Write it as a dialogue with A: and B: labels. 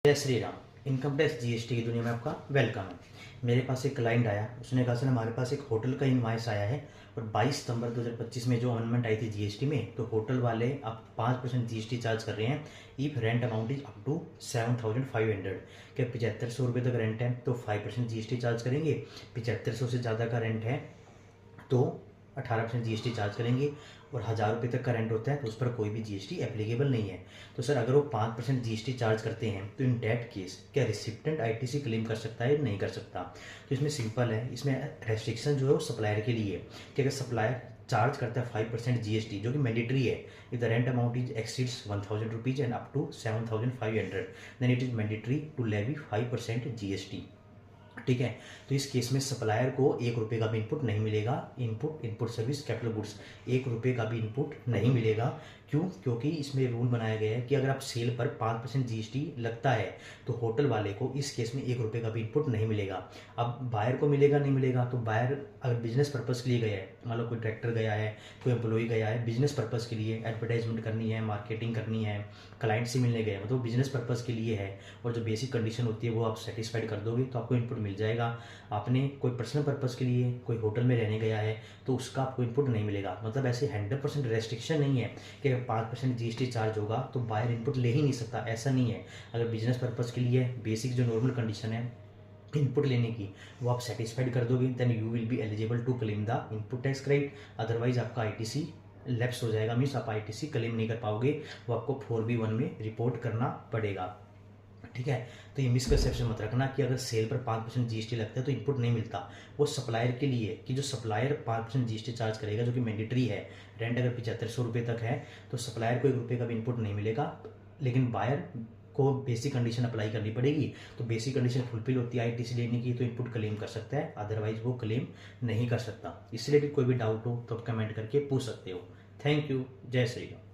A: जय Shri Ram. Income tax GST की दुनिया में आपका वेलकम है। मेरे पास एक क्लाइंट आया, उसने कहा सर हमारे पास एक होटल का इनवॉइस आया है और 22 सितंबर 2025 में जो अमेंडमेंट आई थी जीएसटी में, तो होटल वाले अब 5% जीएसटी चार्ज कर रहे हैं if rent amount is up to 7,500। क्या 7500 रुपये तक रेंट है तो 5% जीएसटी चार्ज करेंगे, 7500 से ज़्यादा का रेंट है तो 18% जीएसटी चार्ज करेंगे, और 1000 रुपये तक का रेंट होता है तो उस पर कोई भी जीएसटी एप्लीकेबल नहीं है। तो सर अगर वो 5% जीएसटी चार्ज करते हैं तो इन डैट केस क्या रिसिप्टेंट आईटीसी क्लेम कर सकता है? नहीं कर सकता। तो इसमें सिंपल है, इसमें रेस्ट्रिक्शन जो है वो सप्लायर के लिए है कि अगर सप्लायर चार्ज करता है 5% जीएसटी जो कि मैंडेटरी है, if the rent amount is exceeds 1000 rupees and up to 7500 then it is mandatory to levy 5% GST. ठीक है, तो इस केस में सप्लायर को 1 रुपये का भी इनपुट नहीं मिलेगा। इनपुट सर्विस कैपिटल गुड्स 1 रुपये का भी इनपुट नहीं मिलेगा। क्यों? क्योंकि इसमें रूल बनाया गया है कि अगर आप सेल पर 5% जीएसटी लगता है तो होटल वाले को इस केस में 1 रुपये का भी इनपुट नहीं मिलेगा। अब बायर को मिलेगा नहीं मिलेगा, तो बायर अगर बिजनेस पर्पज़ के लिए गया है, मान लो कोई डायरेक्टर गया है, कोई एम्प्लॉई गया है बिजनेस पर्पज़ के लिए, एडवर्टाइजमेंट करनी है, मार्केटिंग करनी है, क्लाइंट से मिलने गए, मतलब बिजनेस पर्पज़ के लिए है और जो बेसिक कंडीशन होती है वो आप सेटिस्फाइड कर दोगे तो आपको इनपुट मिल जाएगा। आपने कोई पर्सनल पर्पज़ के लिए कोई होटल में रहने गया है तो उसका आपको इनपुट नहीं मिलेगा। मतलब ऐसे 100% रेस्ट्रिक्शन नहीं है कि अगर 5% जीएसटी चार्ज होगा तो बायर इनपुट ले ही नहीं सकता, ऐसा नहीं है। अगर बिजनेस पर्पज़ के लिए बेसिक जो नॉर्मल कंडीशन है इनपुट लेने की वो आप सेटिस्फाइड कर दोगे then you will be eligible to claim the input tax credit. Otherwise आपका आईटीसी लैप्स हो जाएगा, मीन्स आप आईटीसी क्लेम नहीं कर पाओगे, वो आपको 4B1 में रिपोर्ट करना पड़ेगा। ठीक है, तो ये मिसकंसेप्शन मत रखना कि अगर सेल पर 5% जीएसटी लगता है तो इनपुट नहीं मिलता। वो सप्लायर के लिए कि जो सप्लायर 5% जीएसटी चार्ज करेगा जो कि मैंडेटरी है। रेंट अगर 7500 रुपये तक है तो सप्लायर को 1 रुपये का भी इनपुट नहीं मिलेगा, लेकिन बायर को बेसिक कंडीशन अप्लाई करनी पड़ेगी। तो बेसिक कंडीशन फुलफिल होती है आईटीसी लेने की तो इनपुट क्लेम कर सकता है, अदरवाइज वो क्लेम नहीं कर सकता। इससे रिलेटेड कोई भी डाउट हो तो आप कमेंट करके पूछ सकते हो। Thank you. जय श्री राम।